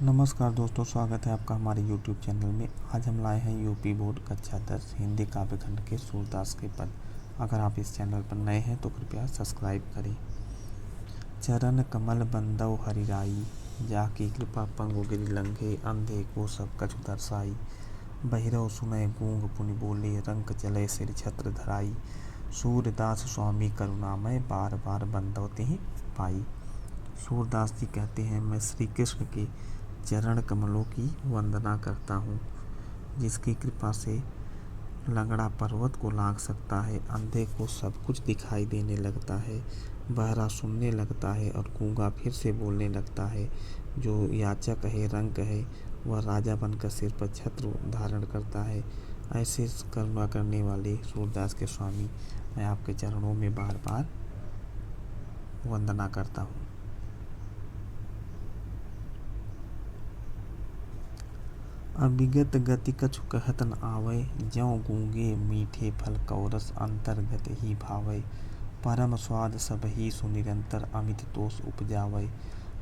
नमस्कार दोस्तों, स्वागत है आपका हमारे YouTube चैनल में। आज हम लाए हैं यूपी बोर्ड कक्षा 10 हिंदी काव्य खंड के सूरदास के पद। अगर आप इस चैनल पर नए हैं तो कृपया सब्सक्राइब करें। चरण कमल बंदौ हरिराई, जाकी कृपा पंगु गिरि लंघे, अंधे को सब कछु दर्शाई। बहिरौ सुनय गूंग पुनि बोले, रंक चले सिर छत्र धराई। सूरदास स्वामी करुणामय, बार बार बंदौ तिहि पाई। सूरदास जी कहते हैं, मैं श्री कृष्ण के चरण कमलों की वंदना करता हूँ, जिसकी कृपा से लंगड़ा पर्वत को लांघ सकता है, अंधे को सब कुछ दिखाई देने लगता है, बहरा सुनने लगता है और गूंगा फिर से बोलने लगता है। जो याचक है, रंक है, वह राजा बनकर सिर पर छत्र धारण करता है। ऐसे करुणा करने वाले सूरदास के स्वामी, मैं आपके चरणों में बार बार वंदना करता हूँ। अविगत गति कछु कहत न आवै, ज्यों गूंगे मीठे फल कौरस अंतर्गत ही भावै। परम स्वाद सबहि सुनिरंतर, अमित तोष उपजावै।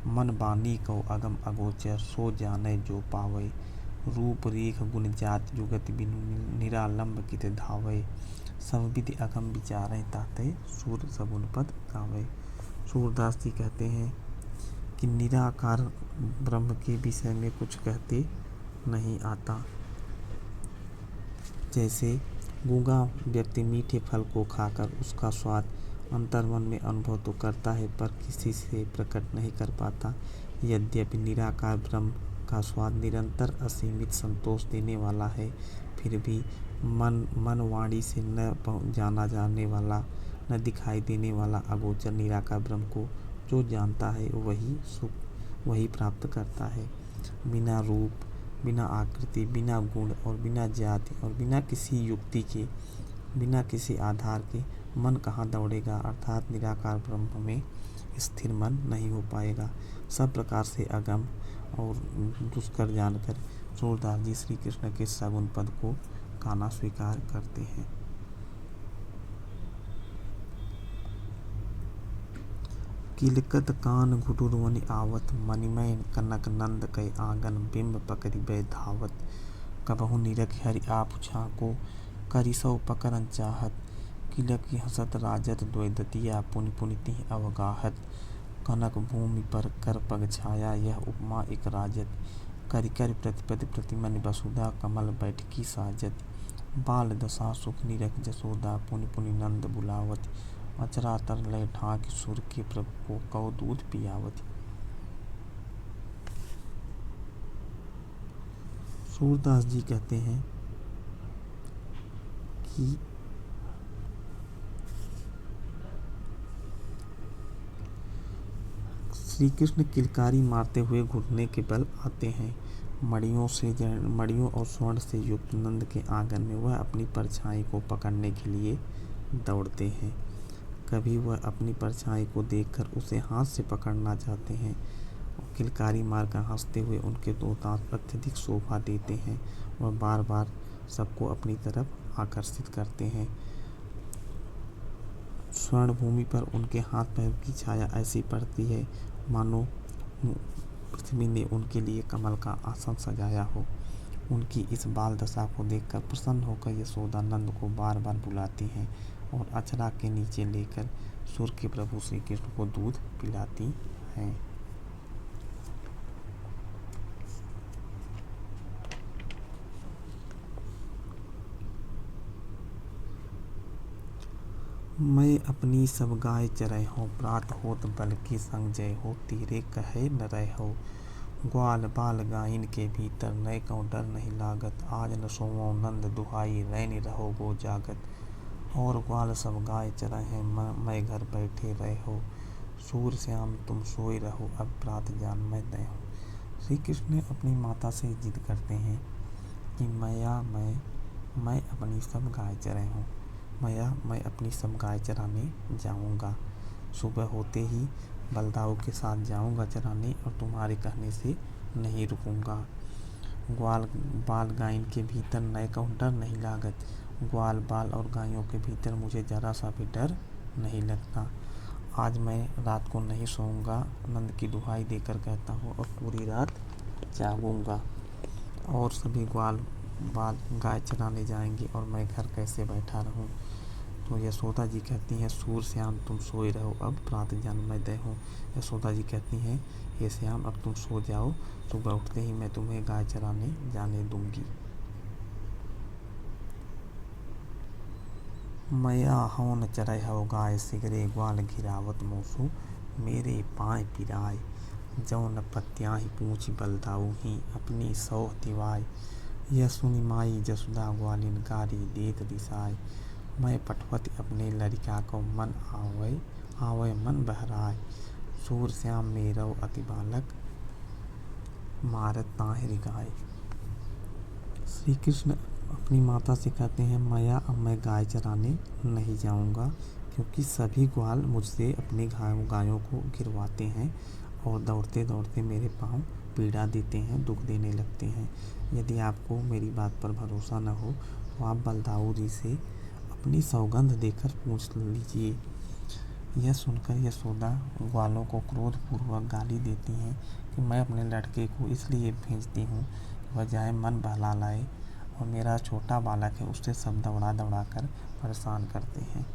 मन बानी कौ अगम अगोचर, सो जानै जो पावै। रूप रेख गुण जाति जुगत बिनु, निरालंब कित धावै। सब विधि अगम विचारै, तातै सूर सगुन पद गावै। सूरदास जी कहते हैं कि निराकार ब्रह्म के विषय में कुछ कहते नहीं आता। जैसे गूंगा व्यक्ति मीठे फल को खाकर उसका स्वाद अंतर्मन में अनुभव तो करता है, पर किसी से प्रकट नहीं कर पाता। यद्यपि निराकार ब्रह्म का स्वाद निरंतर असीमित संतोष देने वाला है, फिर भी मन वाणी से न जाना जाने वाला, न दिखाई देने वाला अगोचर निराकार ब्रह्म को जो जानता है वही सुख वही प्राप्त करता है। बिना रूप, बिना आकृति, बिना गुण और बिना जाति और बिना किसी युक्ति के, बिना किसी आधार के मन कहाँ दौड़ेगा, अर्थात निराकार ब्रह्म में स्थिर मन नहीं हो पाएगा। सब प्रकार से अगम और दुष्कर जानकर सूरदास जी श्री कृष्ण के सगुन पद को गाना स्वीकार करते हैं। किलकत कान घुटुरवनि आवत, मणिमय कनक नंद कै आंगन, बिंब पकड़ि बै धावत। कबहु निरखि हरि आपु झाँको, करिसौ पकरन चाहत। किलकी हसत राजत द्वैदतिया, पुनि पुनि तिहि अवगाहत। कनक भूमि पर कर पग छाया, यह उपमा इक राजत। करि करि प्रतिपति प्रतिमनि वसुधा, कमल बैठकी साजत। बाल दशा सुख निरखि जसोदा, पुनि पुनि नंद बुलावत। अचरा तर लय ढांक सुर के, प्रभु को कौ दूध पियावत। सूरदास जी कहते हैं कि श्री कृष्ण किलकारी मारते हुए घुटने के बल आते हैं। मड़ियों और स्वर्ण से युक्त नंद के आंगन में वह अपनी परछाई को पकड़ने के लिए दौड़ते हैं। कभी वह अपनी परछाई को देखकर उसे हाथ से पकड़ना चाहते हैं। किलकारी मारकर हंसते हुए उनके दो दांत अत्यधिक शोभा देते हैं। वह बार बार सबको अपनी तरफ आकर्षित करते हैं। स्वर्ण भूमि पर उनके हाथ पैर की छाया ऐसी पड़ती है मानो पृथ्वी ने उनके लिए कमल का आसन सजाया हो। उनकी इस बाल दशा को देखकर प्रसन्न होकर यशोदा नंद को बार बार बुलाती हैं और अचरा के नीचे लेकर सुर के प्रभु श्री कृष्ण को दूध पिलाती हैं। मैं अपनी सब गाय चरै हो, प्रात होत बल की संग जय हो। तेरे कहे न रह हो, ग्वाल बाल गायन के भीतर, नय कौ डर नहीं लागत। आज न सोवो नंद दुहाई, रैनि रहो गो जागत। और ग्वाल सब गाय चरै हैं, मैं घर बैठे रह हो। सूर श्याम तुम सोए रहो, अब प्रात जान मैं दय हो। श्री कृष्ण अपनी माता से जिद करते हैं कि मैं अपनी सब गाय चरै हूँ, मैं अपनी सब गाय चराने जाऊंगा। सुबह होते ही बलदाऊ के साथ जाऊंगा चराने और तुम्हारे कहने से नहीं रुकूंगा। ग्वाल बाल गायन के भीतर नय कहूँ डर नहीं लागत। ग्वाल बाल और गायों के भीतर मुझे जरा सा भी डर नहीं लगता। आज मैं रात को नहीं सोऊंगा, नंद की दुहाई देकर कहता हूँ, और पूरी रात जागूंगा और सभी ग्वाल बाल गाय चराने जाएंगे और मैं घर कैसे बैठा रहूं। तो यशोदा जी कहती हैं, सूर श्याम तुम सोए रहो, अब प्रात जन्मोदय हो। यशोदा जी कहती हैं, हे श्याम अब तुम सो जाओ, सुबह उठते ही मैं तुम्हें गाय चराने जाने दूंगी। मया हवन चरय हो गाय, सिगरे ग्वाल घिरावत मोसू, मेरे पाँव पिराय, जौन पत्याहि पूछ बलदाऊ ही, अपनी सौ तिवाय। यह सुनि माई जसुदा ग्वालिन गारी देत दिसाय, मैं पठवत अपने लड़का को मन आवय मन बहराय, सूर श्याम मेरौ अति बालक, मारत ताहिर गाय। श्री कृष्ण अपनी माता से कहते हैं, माया अब मैं गाय चराने नहीं जाऊंगा, क्योंकि सभी ग्वाल मुझसे अपनी गायों को गिरवाते हैं और दौड़ते दौड़ते मेरे पाँव पीड़ा देते हैं, दुख देने लगते हैं। यदि आपको मेरी बात पर भरोसा न हो तो आप बलदाऊ जी से अपनी सौगंध देकर पूछ लीजिए। यह सुनकर यशोदा ग्वालों को क्रोधपूर्वक गाली देती हैं कि मैं अपने लड़के को इसलिए भेजती हूँ कि वह जाए मन बहला लाए, और मेरा छोटा बालक है उससे सब दौड़ा दौड़ा कर परेशान करते हैं।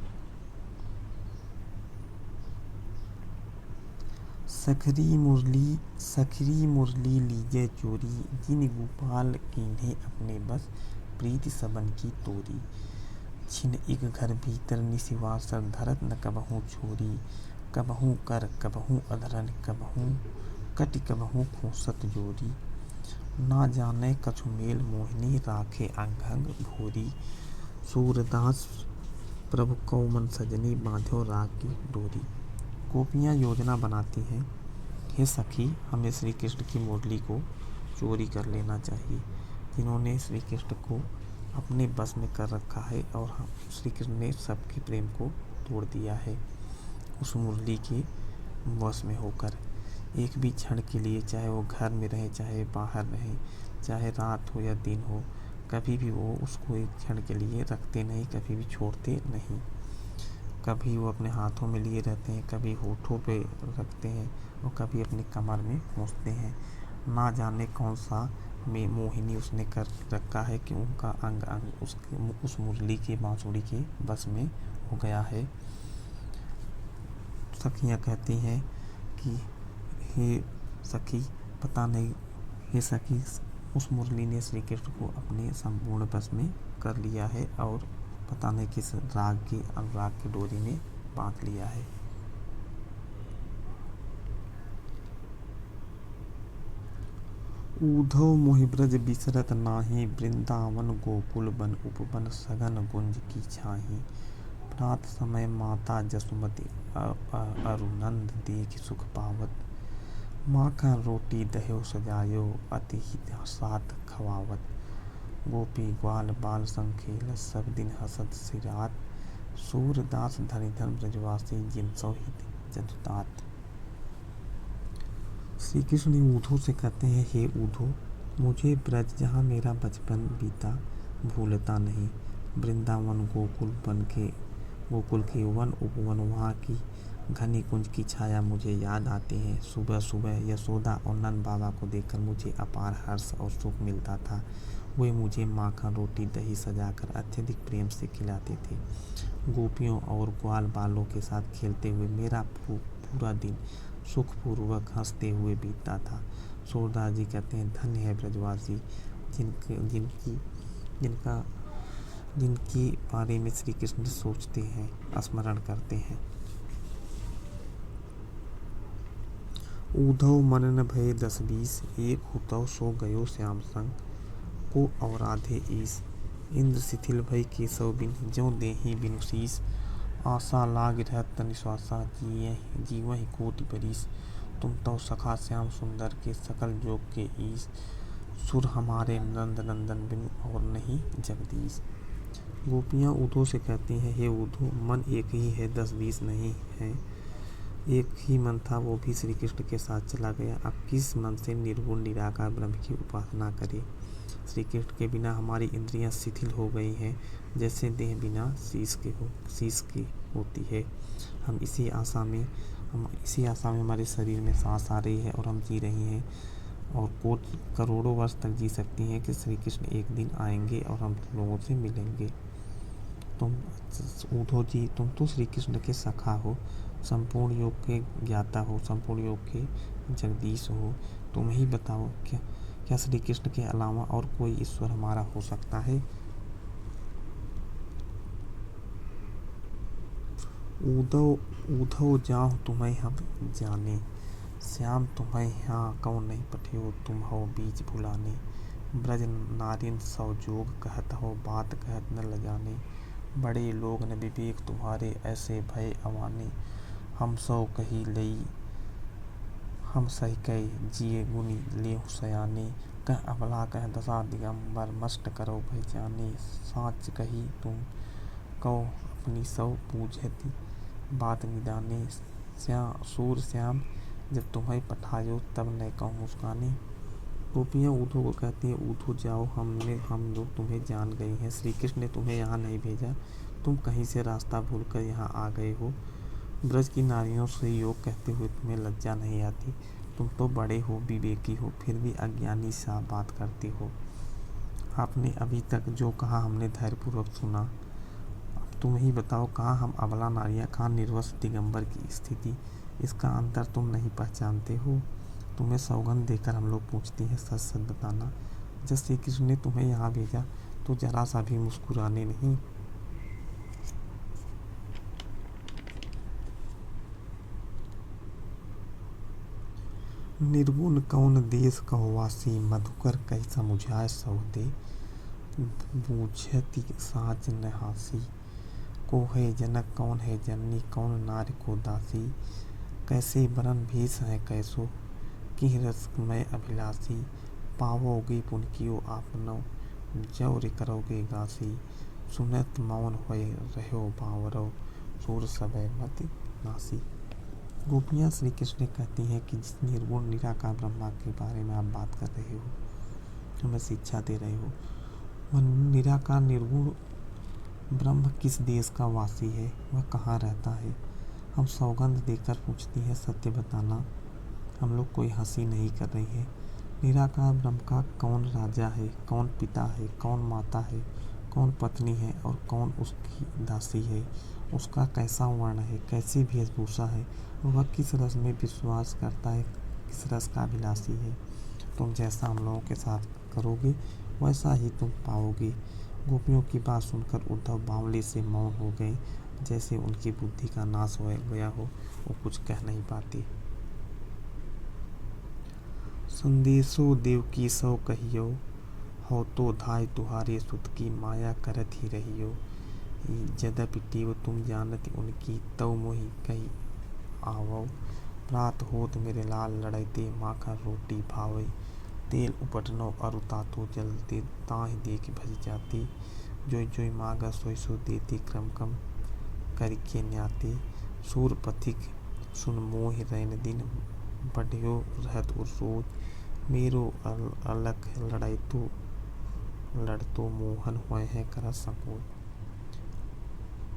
सखरी मुरली लीजे चोरी, जिन गोपाल कीन्हे अपने बस, प्रीति सबन की तोरी। छिन एक घर भीतर निशिवासर धरत, न कबहू छोरी, कबहू कर कबहू अधरन, कबहू कटि कबहू खोसत जोरी। ना जाने कछु मेल मोहिनी, राखे अंग अंग भोरी, सूरदास प्रभु कौ मन सजनी, बांध्यो राग की डोरी। गोपियाँ योजना बनाती हैं, हे सखी हमें श्री कृष्ण की मुरली को चोरी कर लेना चाहिए, जिन्होंने श्री कृष्ण को अपने बस में कर रखा है और हम श्री कृष्ण ने सबके प्रेम को तोड़ दिया है उस मुरली के वश में होकर। एक भी क्षण के लिए, चाहे वो घर में रहे चाहे बाहर रहे, चाहे रात हो या दिन हो, कभी भी वो उसको एक क्षण के लिए रखते नहीं, कभी भी छोड़ते नहीं। कभी वो अपने हाथों में लिए रहते हैं, कभी होठों पे रखते हैं और कभी अपनी कमर में खोसते हैं। ना जाने कौन सा में मोहिनी उसने कर रखा है कि उनका अंग अंग उस मुरली के बांसुरी के बस में हो गया है। सखियाँ कहती हैं कि हे सखी पता नहीं, हे सखी उस मुरली ने श्री कृष्ण को अपने संपूर्ण बस में कर लिया है और पता नहीं किस राग की अनुराग की डोरी में बांध लिया है। ऊधव मोहि ब्रज बिसरत नाही, वृंदावन गोकुल बन उपवन, सघन गुंज की छाही। प्रात समय माता जसुमति अरुनंद, देख सुख पावत, माखन रोटी दह्यो सजायो, अति साथ खवावत। गोपी ग्वाल बाल संखेल, सब दिन हसत सिरात, सूरदास धनिधन ब्रजवासी, जिनसो हित जदुतात। श्री कृष्ण ऊधव से कहते हैं, हे ऊधव मुझे ब्रज जहाँ मेरा बचपन बीता भूलता नहीं, वृंदावन गोकुल के वन उपवन, वहाँ की घनी कुंज की छाया मुझे याद आती है। सुबह सुबह यशोदा और नंद बाबा को देखकर मुझे अपार हर्ष और सुख मिलता था। वे मुझे माखन रोटी दही सजाकर अत्यधिक प्रेम से खिलाते थे। गोपियों और ग्वाल बालों के साथ खेलते हुए मेरा पूरा दिन सुखपूर्वक हंसते हुए बीतता था। सूरदास जी कहते हैं, धन्य है ब्रजवासी जिनके बारे में श्री कृष्ण सोचते हैं, स्मरण करते हैं। ऊधव मन न भये 10-20, एक हुतौ सो गयो श्याम संग, को औराधे ईस। इंद्र शिथिल भई केशव बिन, ज्यों देहि बिनु शीस। आशा लाग रहत तनि श्वासा, जीवहि कोटि बरिस। तुम तो सखा श्याम सुंदर के, सकल जोग के ईश। सुर हमारे नंद नंदन बिनु, और नहीं जगदीश। गोपियाँ ऊधव से कहती हैं, हे ऊधव मन एक ही है 10-20 नहीं है। एक ही मन था, वो भी श्री कृष्ण के साथ चला गया। अब किस मन से निर्गुण निराकार ब्रह्म की उपासना करें। श्री कृष्ण के बिना हमारी इंद्रियां शिथिल हो गई हैं, जैसे देह बिना शीश के होती है। हम इसी आशा में हमारे शरीर में सांस आ रही है और हम जी रहे हैं। और करोड़ों वर्ष तक जी सकती हैं कि श्री कृष्ण एक दिन आएंगे और हम लोगों से मिलेंगे। तुम उद्धव जी, तुम तो श्री कृष्ण के सखा हो, संपूर्ण योग के ज्ञाता हो, संपूर्ण योग के जगदीश हो। तुम ही बताओ, क्या श्री कृष्ण के अलावा और कोई ईश्वर हमारा हो सकता है? उद्धव जाऊँ तुम्हें हम जाने, श्याम तुम्हें यहाँ कौन नहीं पठियो, तुम हो बीच भुलाने। ब्रज नारिन सौ जोग कहत हो, बात कहत न लजाने। बड़े लोग न विवेक तुम्हारे, ऐसे भय अवाने। हम सौ कही लई हम सही कई, जिए गुनी लेहु सयाने। कह अबला कह दशा दिगंबर, मस्ट करो भय जाने। साच कही तुम कहो अपनी सौ पूछती, बात निदाने। सूर श्याम जब तुम्हें पठायो, तब न कहूँ मुस्काने। गोपियाँ उद्धव को कहती हैं, उद्धव जाओ, हम लोग तुम्हें जान गए हैं, श्री कृष्ण ने तुम्हें यहाँ नहीं भेजा, तुम कहीं से रास्ता भूलकर यहाँ आ गए हो। ब्रज की नारियों से योग कहते हुए तुम्हें लज्जा नहीं आती? तुम तो बड़े हो, विवेकी हो, फिर भी अज्ञानी सा बात करती हो। आपने अभी तक जो कहा हमने धैर्यपूर्वक सुना। अब तुम ही बताओ, कहाँ हम अबला नारियाँ, कहाँ निर्वस्त्र दिगंबर की स्थिति, इसका अंतर तुम नहीं पहचानते हो? तुम्हें सौगंध देकर हम लोग पूछते हैं, सच सच बताना, जब श्री कृष्ण ने तुम्हें यहाँ भेजा तो जरा सा भी मुस्कुराने नहीं? निर्गुण कौन देश कहोवासी, मधुकर कई समुझाए सौदे। बूझती साच न हासी, को है जनक कौन है जननी, कौन नार को दासी। कैसे बरन भेष है कैसो, कि रसमय अभिलाषी। पावोगे पुनकियो आपनो, जौर करोगे गासी। सुनत मौन होय रहो बावरो, सूर सबे मत नासी। गोपियाँ श्री कृष्ण ने कहती हैं कि जिस निर्गुण निराकार ब्रह्मा के बारे में आप बात कर रहे हो, हमें शिक्षा दे रहे हो, वह निराकार निर्गुण ब्रह्म किस देश का वासी है, वह कहाँ रहता है? हम सौगंध देकर पूछती हैं, सत्य बताना। हम लोग कोई हंसी नहीं कर रही है। निराकार ब्रह्म का कौन राजा है, कौन पिता है, कौन माता है, कौन पत्नी है और कौन उसकी दासी है? उसका कैसा वर्ण है, कैसी वेशभूषा है, वह किस रस में विश्वास करता है, किस रस का अभिलाषी है? तुम जैसा हम लोगों के साथ करोगे वैसा ही तुम पाओगे। गोपियों की बात सुनकर उद्धव बावली से मौन हो गए, जैसे उनकी बुद्धि का नाश हो गया हो, वो कुछ कह नहीं पाती। संदेशो देवकी सौ कहियो, हो तो धाय तुहारे सुत की, माया करत ही रहियो। यद्यपि टेव तुम जानत उनकी, तव मोहि कही आवो। प्रात होत मेरे लाल लड़ैते, माखन रोटी भावै। तेल उपटनो अरु तातो जलते, ताहि देख भज जाती। जोई जोई मागा सोई सो देती, क्रम कम करके न्याते। सूर पथिक सुन मोहि रैन दिन, बढ़ियो रहत उर रोज। मेरो अलख लड़तो मोहन होय है कर संकोच।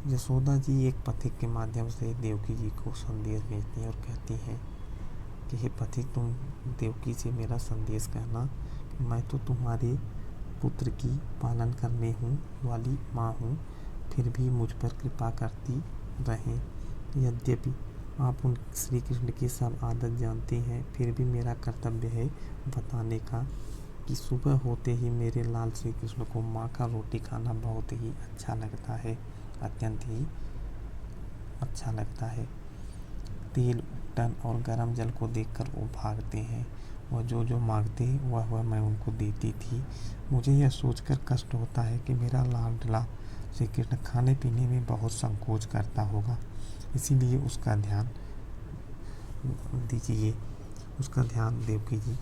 यशोदा जी एक पथिक के माध्यम से देवकी जी को संदेश भेजती हैं और कहती हैं कि हे पथिक, तुम देवकी से मेरा संदेश कहना कि मैं तो तुम्हारे पुत्र की पालन करने वाली माँ हूँ, फिर भी मुझ पर कृपा करती रहें। यद्यपि आप उन श्री कृष्ण की सब आदत जानते हैं, फिर भी मेरा कर्तव्य है बताने का कि सुबह होते ही मेरे लाल श्री कृष्ण को माँ का रोटी खाना बहुत ही अच्छा लगता है, अत्यंत ही अच्छा लगता है। तेल टन और गर्म जल को देखकर वो भागते हैं। वह जो मांगते वह मैं उनको देती थी। मुझे यह सोचकर कष्ट होता है कि मेरा लाडला श्री कृष्ण खाने पीने में बहुत संकोच करता होगा, इसीलिए उसका ध्यान दीजिए, उसका ध्यान देवकी जी